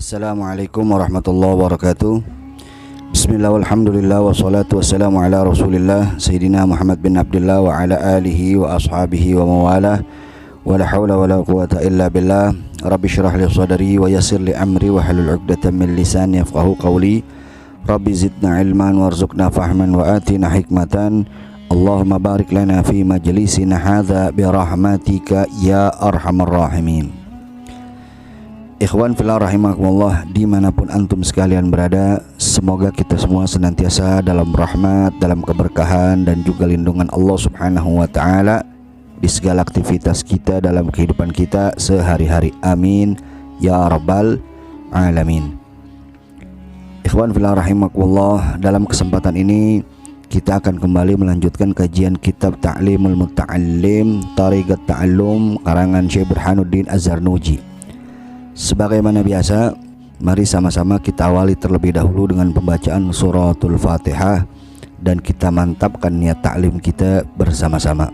Assalamualaikum warahmatullahi wabarakatuh. Bismillah walhamdulillah wassalatu wassalamu ala rasulillah Sayyidina Muhammad bin Abdullah wa ala alihi wa ashabihi wa mawalah. Wa la hawla wa la quwata illa billah. Rabbi syrah li sadri wa yassir li amri wa halul 'uqdatam min lisani yafqahu qawli. Rabbi zidna ilman warzuqna fahman wa atina hikmatan. Allahumma barik lana fi majlisina hadza bi rahmatika ya arhamar rahimin. Ikhwan fillah rahimakumullah, dimanapun antum sekalian berada, semoga kita semua senantiasa dalam rahmat, dalam keberkahan dan juga lindungan Allah subhanahu wa ta'ala di segala aktivitas kita dalam kehidupan kita sehari-hari. Amin ya rabbal alamin. Ikhwan fillah rahimakumullah, dalam kesempatan ini kita akan kembali melanjutkan kajian kitab Ta'limul Muta'allim Tariqat Ta'allum karangan Syekh Burhanuddin Az-Zarnuji. Sebagaimana biasa, mari sama-sama kita awali terlebih dahulu dengan pembacaan suratul Fatihah dan kita mantapkan niat ta'lim kita bersama-sama.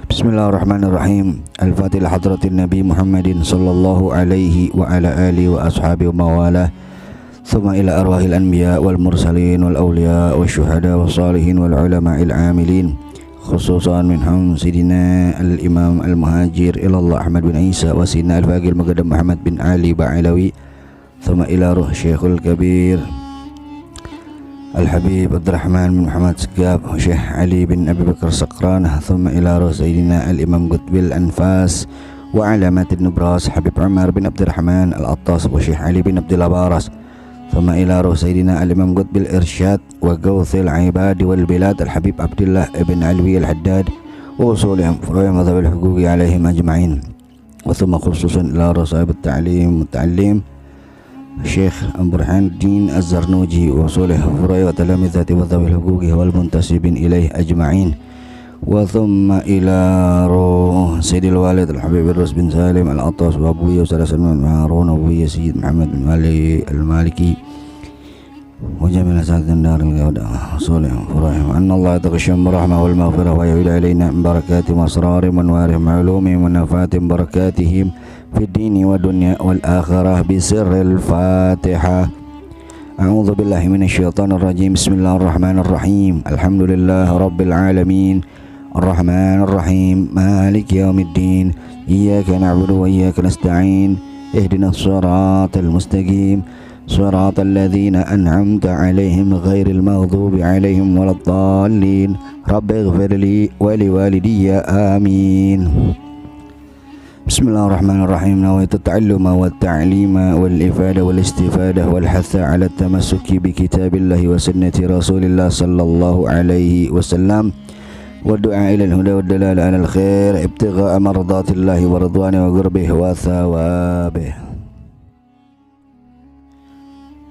Bismillahirrahmanirrahim. Al-Fatihah hadratin Nabi Muhammadin sallallahu alaihi wa ala alihi wa ashabihi wa mawalah. Thumma ila arwahil anbiya wal mursalin wal awliya wal syuhada wal salihin wal ulama'il amilin, khususan minhum Sidina al-Imam al-Muhajir ilallah Ahmad bin Isa wa Sidina al-Faqih al-Muqaddam Muhammad bin Ali Ba'alawi. Thumma ila ruh Syekhul Kabir Al-Habib Abdurrahman bin Muhammad Segab wa Syekh Ali bin Abi Bakar Saqran. Thumma ila ruh Sayyidina al-Imam Qutbil Anfas wa Alamatin Nubras Habib Umar bin Abdurrahman Al-Attas wa Syekh Ali bin Abdullah Baras. ثم إلى روح سيدنا الإمام قطب الإرشاد وغوث العباد والبلاد الحبيب عبد الله بن علوي الحداد ووصولهم فروع مذهب الحقوق عليهم أجمعين. وثم خصوصا إلى روح صاحب التعليم والتعليم الشيخ برهان الدين الزرنوجي ووصوله فروع وتلامذة مذهب الحقوق والمنتسبين إليه أجمعين. وثم إلى روح سيد الوالد الحبيب الرس بن سالم العطاس وأبوي وسيد سلمان هارون وأبوي سيد محمد بن علي المالكي وجميع أساتذة الدار الجودة وصولهم فرحهم أن الله يتغشم برحمة والمغفرة ويعود علينا من بركاتهم وأسرارهم وأنوارهم وعلومهم ونفاتهم بركاتهم في الدين والدنيا والآخرة بسر الفاتحة. أعوذ بالله من الشيطان الرجيم. بسم الله الرحمن الرحيم. الحمد لله رب العالمين الرحمن الرحيم مالك يوم الدين إياك نعبد وإياك نستعين اهدنا الصراط المستقيم صراط الذين أنعمت عليهم غير المغضوب عليهم ولا الضالين رب اغفر لي ولوالدي آمين. بسم الله الرحمن الرحيم. نويت التعلم والتعليم والإفادة والاستفادة والحث على التمسك بكتاب الله وسنة رسول الله صلى الله عليه وسلم والدعاء إلى الهدى والدلالة على الخير ابتغاء مرضات الله ورضوانه وقربه وثوابه.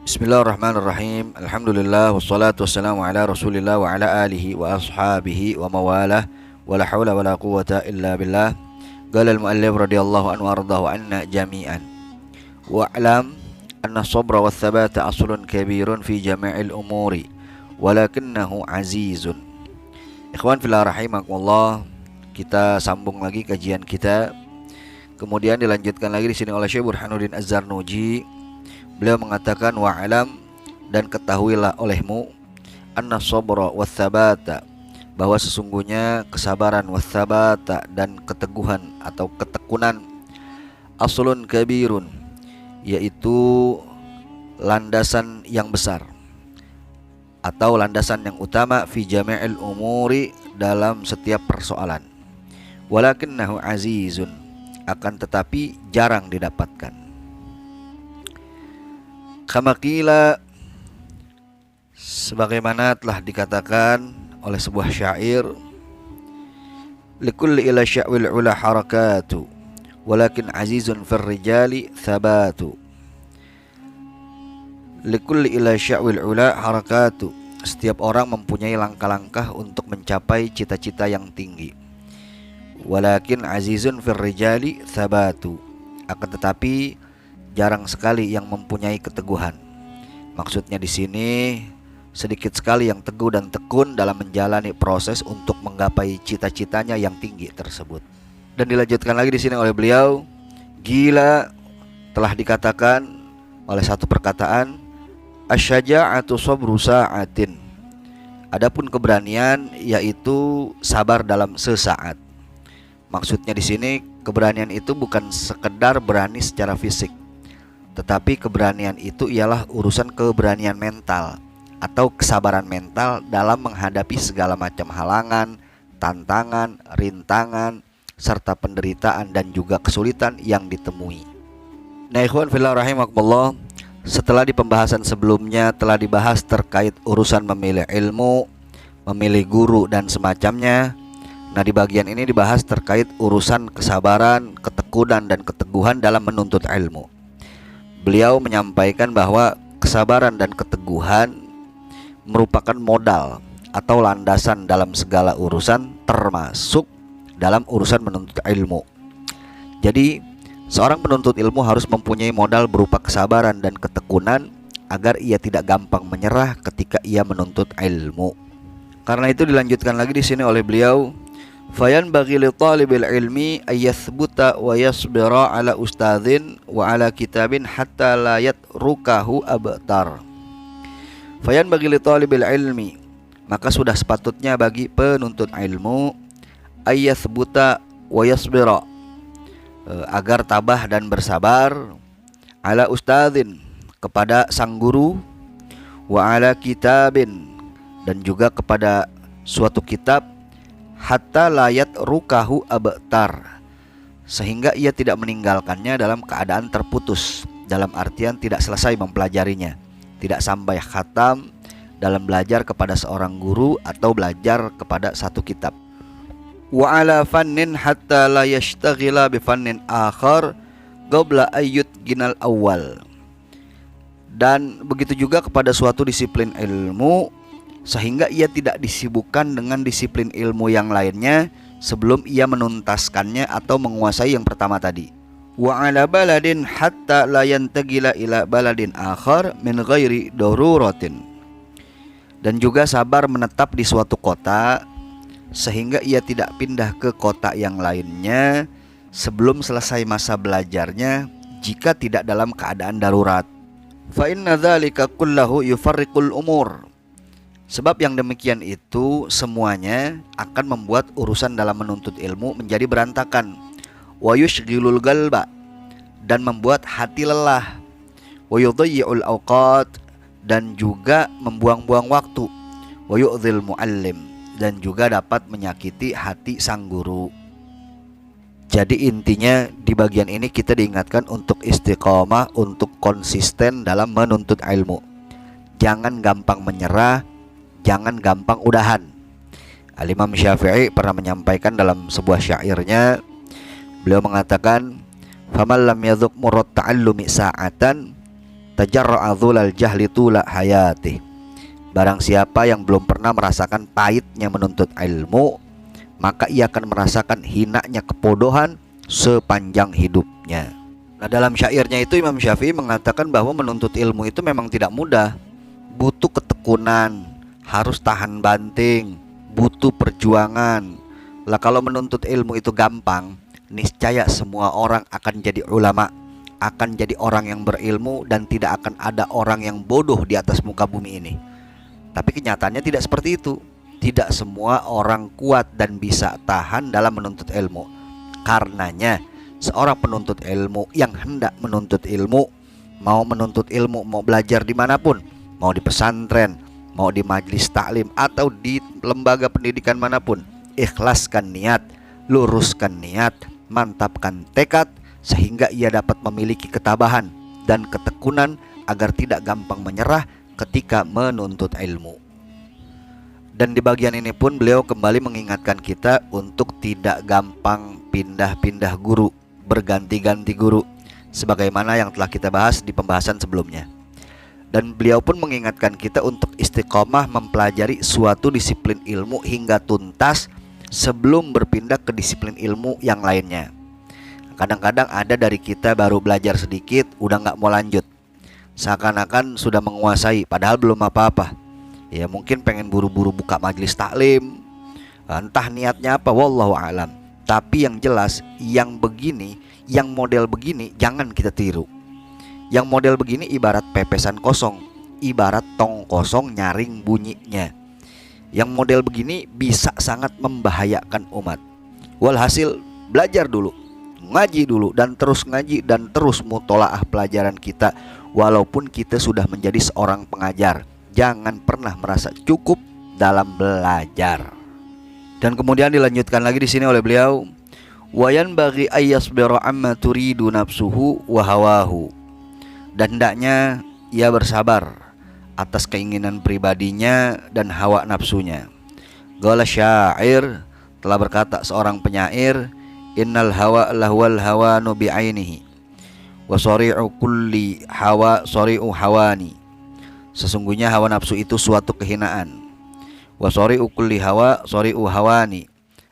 بسم الله الرحمن الرحيم. الحمد لله والصلاة والسلام على رسول الله وعلى آله وأصحابه ومواله ولا حول ولا قوة إلا بالله. قال المؤلف رضي الله عنه وأرضاه عنا جميعا واعلم أن الصبر والثبات أصل كبير في جميع الأمور ولكنه عزيز. Ikhwan fillah rahimakumullah, kita sambung lagi kajian kita. Kemudian dilanjutkan lagi di sini oleh Syekh Burhanuddin Az-Zarnuji. Beliau mengatakan wa'alam, dan ketahuilah olehmu, anna sabra watsabata, bahwa sesungguhnya kesabaran watsabata dan keteguhan atau ketekunan aslun kabirun, yaitu landasan yang besar atau landasan yang utama fi jami'il umuri, dalam setiap persoalan. Walakinnahu azizun, akan tetapi jarang didapatkan. Kama qila, sebagaimana telah dikatakan oleh sebuah syair, likulli ila sya'wil ula harakatu walakin azizun fir rijali thabatu. Likulli ila sya'wil ula harakatu, setiap orang mempunyai langkah-langkah untuk mencapai cita-cita yang tinggi. Walakin azizun fir rijali thabatu, akan tetapi jarang sekali yang mempunyai keteguhan. Maksudnya di sini sedikit sekali yang teguh dan tekun dalam menjalani proses untuk menggapai cita-citanya yang tinggi tersebut. Dan dilanjutkan lagi di sini oleh beliau, gila telah dikatakan oleh satu perkataan, asyaja'atu sabru sa'atin. Adapun keberanian yaitu sabar dalam sesaat. Maksudnya di sini keberanian itu bukan sekedar berani secara fisik, tetapi keberanian itu ialah urusan keberanian mental atau kesabaran mental dalam menghadapi segala macam halangan, tantangan, rintangan, serta penderitaan dan juga kesulitan yang ditemui. Nah, ikhwan fillah rahimakumullah, setelah di pembahasan sebelumnya telah dibahas terkait urusan memilih ilmu, memilih guru dan semacamnya. Nah, di bagian ini dibahas terkait urusan kesabaran, ketekunan dan keteguhan dalam menuntut ilmu. Beliau menyampaikan bahwa kesabaran dan keteguhan merupakan modal atau landasan dalam segala urusan, termasuk dalam urusan menuntut ilmu. Jadi, seorang penuntut ilmu harus mempunyai modal berupa kesabaran dan ketekunan agar ia tidak gampang menyerah ketika ia menuntut ilmu. Karena itu dilanjutkan lagi di sini oleh beliau, fayan bagi li talibil ilmi ayathbuta wa yasbira ala ustadzin wa ala kitabin hatta la yatrukahu abtar. Fayan bagi li talibil ilmi, maka sudah sepatutnya bagi penuntut ilmu ayathbuta wa yasbira, agar tabah dan bersabar, ala ustadzin, kepada sang guru, wa ala kitabin, dan juga kepada suatu kitab, hatta layat rukahu abtar, sehingga ia tidak meninggalkannya dalam keadaan terputus, dalam artian tidak selesai mempelajarinya, tidak sampai khatam dalam belajar kepada seorang guru atau belajar kepada satu kitab. Wa ala fannin hatta la yashtaghila bi fannin akhar qabla ayyut ginal awal. Dan begitu juga kepada suatu disiplin ilmu, sehingga ia tidak disibukkan dengan disiplin ilmu yang lainnya sebelum ia menuntaskannya atau menguasai yang pertama tadi. Wa ala baladin hatta la yantagila ila baladin akhar min ghairi daruratin. Dan juga sabar menetap di suatu kota sehingga ia tidak pindah ke kota yang lainnya sebelum selesai masa belajarnya jika tidak dalam keadaan darurat. Fa inna dzalika kullahu yufarriqul umur. Sebab yang demikian itu semuanya akan membuat urusan dalam menuntut ilmu menjadi berantakan. Wa yushghilul qalba, dan membuat hati lelah. Wa yudhiyyi'ul awqat, dan juga membuang-buang waktu. Wa yu'dhil muallim, dan juga dapat menyakiti hati sang guru. Jadi intinya di bagian ini kita diingatkan untuk istiqomah, untuk konsisten dalam menuntut ilmu. Jangan gampang menyerah, jangan gampang udahan. Al-Imam Syafi'i pernah menyampaikan dalam sebuah syairnya, beliau mengatakan, faman lam yadhuq murrat ta'allumi sa'atan tajarra'a dhulal jahli tula hayatih. Barang siapa yang belum pernah merasakan pahitnya menuntut ilmu, maka ia akan merasakan hinanya kebodohan sepanjang hidupnya. Nah, dalam syairnya itu Imam Syafi'i mengatakan bahwa menuntut ilmu itu memang tidak mudah, butuh ketekunan, harus tahan banting, butuh perjuangan. Lah kalau menuntut ilmu itu gampang, niscaya semua orang akan jadi ulama, akan jadi orang yang berilmu, dan tidak akan ada orang yang bodoh di atas muka bumi ini. Tapi kenyataannya tidak seperti itu. Tidak semua orang kuat dan bisa tahan dalam menuntut ilmu. Karenanya seorang penuntut ilmu yang hendak menuntut ilmu, mau menuntut ilmu, mau belajar dimanapun, mau di pesantren, mau di majelis taklim atau di lembaga pendidikan manapun, ikhlaskan niat, luruskan niat, mantapkan tekad, sehingga ia dapat memiliki ketabahan dan ketekunan agar tidak gampang menyerah ketika menuntut ilmu. Dan di bagian ini pun beliau kembali mengingatkan kita untuk tidak gampang pindah-pindah guru, berganti-ganti guru, sebagaimana yang telah kita bahas di pembahasan sebelumnya. Dan beliau pun mengingatkan kita untuk istiqomah mempelajari suatu disiplin ilmu hingga tuntas sebelum berpindah ke disiplin ilmu yang lainnya. Kadang-kadang ada dari kita baru belajar sedikit udah gak mau lanjut, seakan-akan sudah menguasai padahal belum apa-apa. Ya mungkin pengen buru-buru buka majelis taklim, entah niatnya apa, wallahu alam. Tapi yang jelas yang begini, yang model begini jangan kita tiru. Yang model begini ibarat pepesan kosong, ibarat tong kosong nyaring bunyinya. Yang model begini bisa sangat membahayakan umat. Walhasil belajar dulu, ngaji dulu, dan terus ngaji dan terus mutolaah pelajaran kita. Walaupun kita sudah menjadi seorang pengajar, jangan pernah merasa cukup dalam belajar. Dan kemudian dilanjutkan lagi di sini oleh beliau, wayan bagi ayyasbira amma turidu nafsuhu wa hawahu. Dan hendaknya ia bersabar atas keinginan pribadinya dan hawa nafsunya. Qala syair, telah berkata seorang penyair, innal hawa lahwal hawanu bi'ainihi wa sari'u kulli hawa sari'u hawani. Sesungguhnya hawa nafsu itu suatu kehinaan. Wa sari'u kulli hawa sari'u hawani.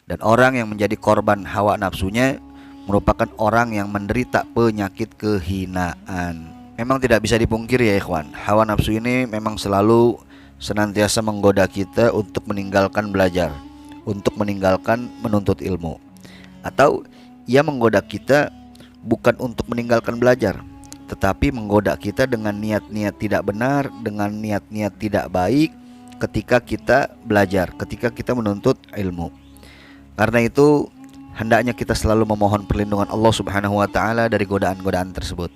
Dan orang yang menjadi korban hawa nafsunya merupakan orang yang menderita penyakit kehinaan. Memang tidak bisa dipungkiri ya ikhwan, hawa nafsu ini memang selalu senantiasa menggoda kita untuk meninggalkan belajar, untuk meninggalkan menuntut ilmu. Atau ia menggoda kita bukan untuk meninggalkan belajar, tetapi menggoda kita dengan niat-niat tidak benar, dengan niat-niat tidak baik ketika kita belajar, ketika kita menuntut ilmu. Karena itu hendaknya kita selalu memohon perlindungan Allah Subhanahu wa taala dari godaan-godaan tersebut.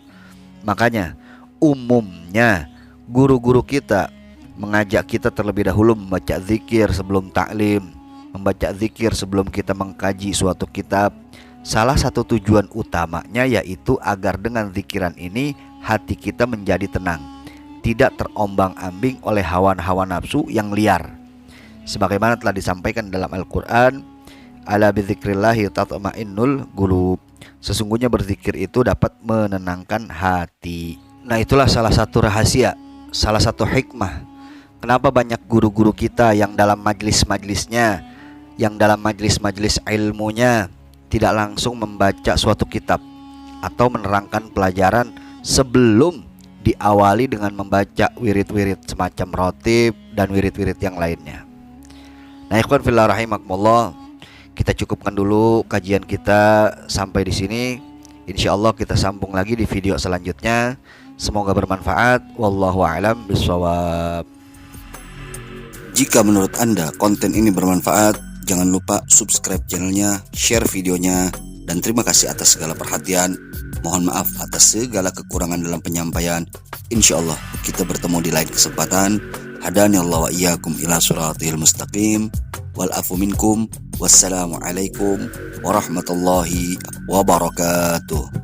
Makanya umumnya guru-guru kita mengajak kita terlebih dahulu membaca zikir sebelum taklim, membaca zikir sebelum kita mengkaji suatu kitab. Salah satu tujuan utamanya yaitu agar dengan zikiran ini hati kita menjadi tenang, tidak terombang-ambing oleh hawa nafsu yang liar. Sebagaimana telah disampaikan dalam Al-Quran, ala bizikrillahi tatma'innul qulub. Sesungguhnya berzikir itu dapat menenangkan hati. Nah, itulah salah satu rahasia, salah satu hikmah kenapa banyak guru-guru kita yang dalam majlis-majlisnya, yang dalam majlis-majlis ilmunya tidak langsung membaca suatu kitab atau menerangkan pelajaran sebelum diawali dengan membaca wirid-wirid semacam rotib dan wirid-wirid yang lainnya. Nah, ikhwan fillah rahimakumullah, kita cukupkan dulu kajian kita sampai di sini. Insyaallah kita sambung lagi di video selanjutnya. Semoga bermanfaat. Wallahu a'lam bishawab. Jika menurut Anda konten ini bermanfaat, jangan lupa subscribe channelnya, share videonya, dan terima kasih atas segala perhatian. Mohon maaf atas segala kekurangan dalam penyampaian. Insyaallah kita bertemu di lain kesempatan. Hadani Allah wa iyyakum ila siratil mustaqim. Wal afu minkum. Wassalamualaikum warahmatullahi wabarakatuh.